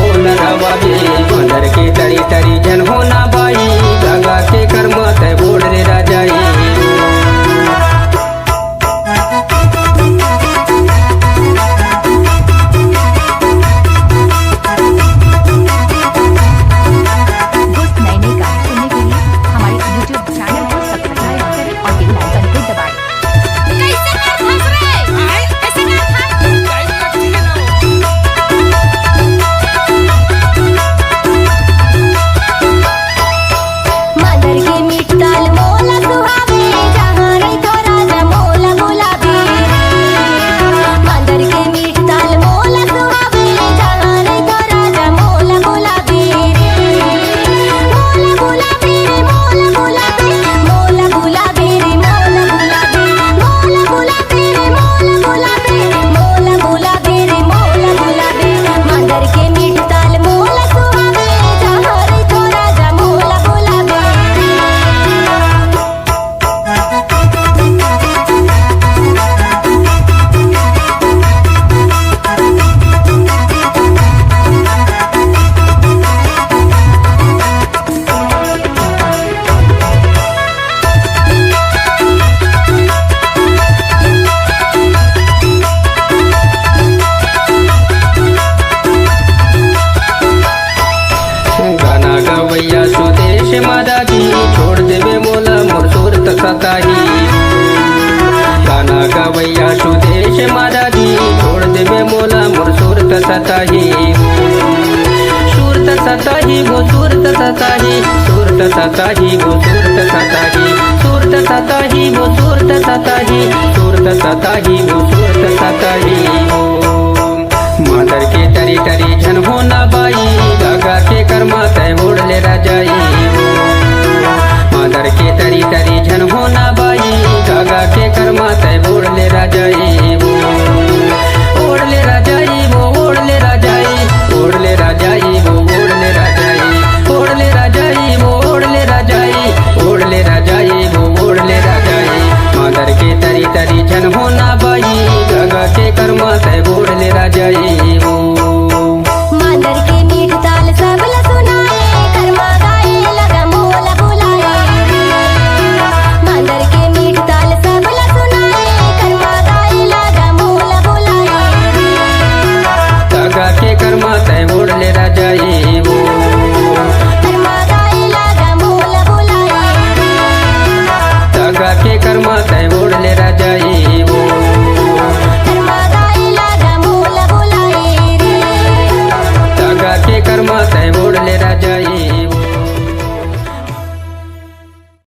मोल रवाबे मंदर के तरी तरी जन होना बाई गंगा के कर्म तय बोल रे राजाई गवैया सुदेश मादाजी छोड़ देवे मोला मोर सूरत सताही गाना गवैया सुदेश मादाजी छोड़ देवे मोला मोर सूरत सताही सूरत सताही वो सूरत सताही सूरत सताही वो सूरत सताही सूरत सताही वो सूरत सताही सूरत सताही वो सूरत सताही मादर के तरी तरी झन होना बाई गंगा के कर्मा तय बोल ले राजाई मादर के तरी तरी झन होना बाई गंगा के कर्मा तय बोल ले राजाई ओढ़ ले राजाई वो ओढ़ ले राजाई ओढ़ ले राजाई वो ओढ़ ले राजाई ओढ़ ले राजाई वो ओढ़ ले राजाई ओढ़ ले राजाई वो ओढ़ ले राजाई मादर के तरी तरी झन होना बाई गंगा के कर्मा तय बोल ले राजाई मादर के मीठ ताल सबला सुनाए कर्मा गाए लगा मोला बुलाए मादर के मीठ ताल सबला सुनाए कर्मा गाए लगा मोला बुलाए गंगा के कर्मा तय बोल ले राजाई कर्मा गाए लगा मोला बुलाए गंगा के कर्मा तय बोल ले राजाई कर्मा गाए लगा मोला बुलाए गंगा के कर्मा तय बोल ले राजा